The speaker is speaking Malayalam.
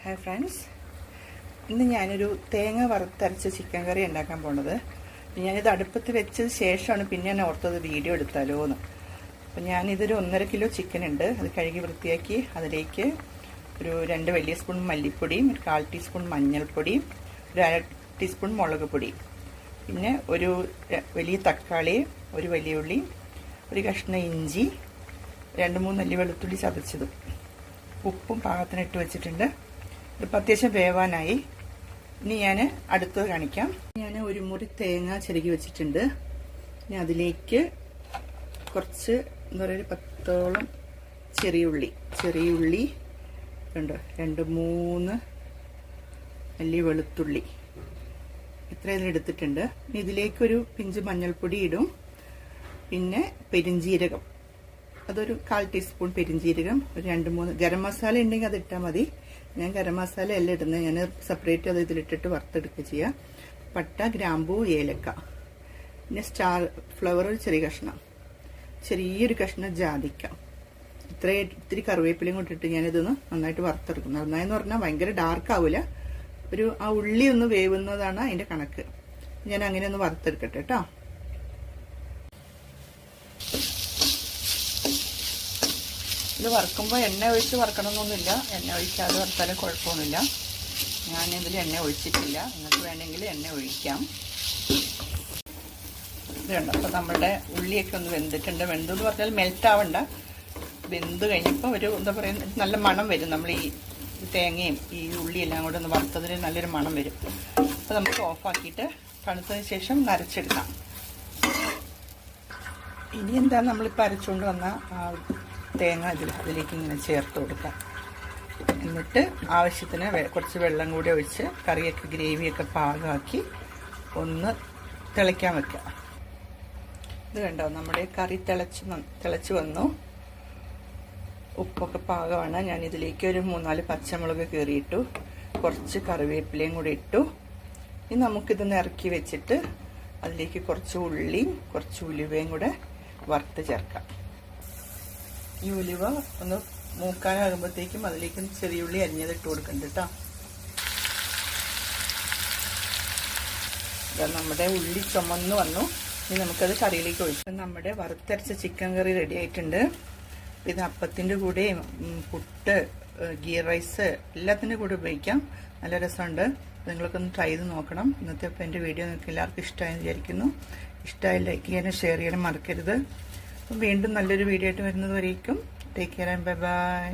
ഹായ് ഫ്രണ്ട്സ്, ഇന്ന് ഞാനൊരു തേങ്ങ വറുത്തരച്ച ചിക്കൻ കറി ഉണ്ടാക്കാൻ പോണത്. ഞാനിത് അടുപ്പത്ത് വെച്ചത് ശേഷമാണ് പിന്നെ ഞാൻ ഓർത്തത് വീഡിയോ എടുത്താലോ എന്ന്. അപ്പോൾ ഞാനിതൊരു 1.5 കിലോ ചിക്കൻ ഉണ്ട്. അത് കഴുകി വൃത്തിയാക്കി അതിലേക്ക് ഒരു 2 വലിയ സ്പൂൺ മല്ലിപ്പൊടിയും, ഒരു 1/4 ടീസ്പൂൺ മഞ്ഞൾപ്പൊടിയും, ഒരു 1/2 ടീസ്പൂൺ മുളക് പൊടി, പിന്നെ ഒരു വലിയ തക്കാളി, ഒരു വലിയ ഉള്ളി, ഒരു കഷ്ണം ഇഞ്ചി, 2-3 അല്ലി വെളുത്തുള്ളി ചതച്ചതും, ഉപ്പും പാകത്തിന് ഇട്ട് വെച്ചിട്ടുണ്ട്. ഇതിപ്പോൾ അത്യാവശ്യം വേവാനായി. ഇനി ഞാൻ അടുത്തത് കാണിക്കാം. ഞാൻ ഒരു മുറി തേങ്ങ ചിരകി വെച്ചിട്ടുണ്ട്. ഇനി അതിലേക്ക് കുറച്ച് എന്താ പറയുക, 10ഓളം ചെറിയ ഉള്ളി ഉണ്ട്, 2-3 അല്ലി വെളുത്തുള്ളി, ഇത്രയും എടുത്തിട്ടുണ്ട്. ഇനി ഇതിലേക്കൊരു പിഞ്ച് മഞ്ഞൾപ്പൊടി ഇടും. പിന്നെ പെരിഞ്ജീരകം, അതൊരു 1/4 ടീസ്പൂൺ പെരിഞ്ജീരകം, ഒരു 2-3 ഗരം മസാല ഉണ്ടെങ്കിൽ അത് ഇട്ടാൽ മതി. ഞാൻ ഗരം മസാല എല്ലാം ഇടുന്നത്, ഞാൻ സെപ്പറേറ്റ് അത് ഇതിലിട്ടിട്ട് വറുത്തെടുക്കുക ചെയ്യുക. പട്ട, ഗ്രാമ്പൂ, ഏലക്ക, പിന്നെ സ്റ്റാർ ഫ്ലവർ ഒരു ചെറിയൊരു കഷ്ണം ജാതിക്ക, ഇത്തിരി കറിവേപ്പിലയും കൊണ്ടിട്ട് ഞാനിതൊന്ന് നന്നായിട്ട് വറുത്തെടുക്കും. നന്നായെന്ന് പറഞ്ഞാൽ ഭയങ്കര ഡാർക്ക് ആവില്ല, ആ ഉള്ളി ഒന്ന് വേവുന്നതാണ് അതിൻ്റെ കണക്ക്. ഞാൻ അങ്ങനെ ഒന്ന് വറുത്തെടുക്കട്ടെ കേട്ടോ. ഇത് വറുക്കുമ്പോൾ എണ്ണ ഒഴിച്ച് വറുക്കണമെന്നൊന്നുമില്ല, എണ്ണ ഒഴിക്കാതെ വറുത്താലും കുഴപ്പമൊന്നുമില്ല. ഞാനിതിൽ എണ്ണ ഒഴിച്ചിട്ടില്ല, നിങ്ങൾക്ക് വേണമെങ്കിൽ എണ്ണ ഒഴിക്കാം. ഇത് കണ്ടോ, അപ്പോൾ നമ്മുടെ ഉള്ളിയൊക്കെ ഒന്ന് വെന്തിട്ടുണ്ട്. വെന്തെന്ന് പറഞ്ഞാൽ മെൽറ്റ് ആവണ്ട, വെന്ത് കഴിഞ്ഞപ്പോൾ ഒരു എന്താ പറയുക, നല്ല മണം വരും. നമ്മൾ ഈ തേങ്ങയും ഈ ഉള്ളിയെല്ലാം കൂടെ ഒന്ന് വറുത്തതിന് നല്ലൊരു മണം വരും. അപ്പോൾ നമുക്ക് ഓഫാക്കിയിട്ട് തണുത്തതിന് ശേഷം നരച്ചെടുക്കാം. ഇനി എന്താ, നമ്മളിപ്പോൾ അരച്ചുകൊണ്ട് വന്ന ആ തേങ്ങ അതിലേക്ക് ഇങ്ങനെ ചേർത്ത് കൊടുക്കാം. എന്നിട്ട് ആവശ്യത്തിന് കുറച്ച് വെള്ളം കൂടി ഒഴിച്ച് കറിയൊക്കെ ഗ്രേവിയൊക്കെ പാകമാക്കി ഒന്ന് തിളയ്ക്കാൻ വെക്കുക. ഇത് കണ്ടോ, നമ്മുടെ കറി തിളച്ച് വന്നു. ഉപ്പൊക്കെ പാകമാണ്. ഞാൻ ഇതിലേക്ക് ഒരു 3-4 പച്ചമുളക് കീറിയിട്ടു, കുറച്ച് കറിവേപ്പിലയും കൂടി ഇട്ടു. ഇനി നമുക്കിതൊന്ന് ഇറക്കി വെച്ചിട്ട് അതിലേക്ക് കുറച്ച് ഉള്ളിയും കുറച്ച് ഉലുവയും കൂടെ വറുത്ത് ചേർക്കാം. ഈ ഉലുവ ഒന്ന് മൂക്കാനാകുമ്പോഴത്തേക്കും അതിലേക്ക് ചെറിയ ഉള്ളി അരിഞ്ഞത് ഇട്ട് കൊടുക്കണ്ട കേട്ടോ. നമ്മുടെ ഉള്ളി ചുമന്ന് വന്നു. ഇനി നമുക്കത് കറിയിലേക്ക് ഒഴിച്ചു. നമ്മുടെ വറുത്തരച്ച ചിക്കൻ കറി റെഡി ആയിട്ടുണ്ട്. ഇത് അപ്പത്തിൻ്റെ കൂടെയും പുട്ട്, ഗീ റൈസ് എല്ലാത്തിൻ്റെ കൂടെ ഉപയോഗിക്കാം. നല്ല രസമുണ്ട്. നിങ്ങളൊക്കെ ഒന്ന് ട്രൈ ചെയ്ത് നോക്കണം. ഇന്നത്തെ ഇപ്പോൾ എൻ്റെ വീഡിയോ നിങ്ങൾക്ക് എല്ലാവർക്കും ഇഷ്ടമായെന്ന് വിചാരിക്കുന്നു. ഇഷ്ടമായി ലൈക്ക് ചെയ്യാനും ഷെയർ ചെയ്യാനും മറക്കരുത്. വീണ്ടും നല്ലൊരു വീഡിയോ ആയിട്ട് വരുന്നത് വരേക്കും take care and bye bye.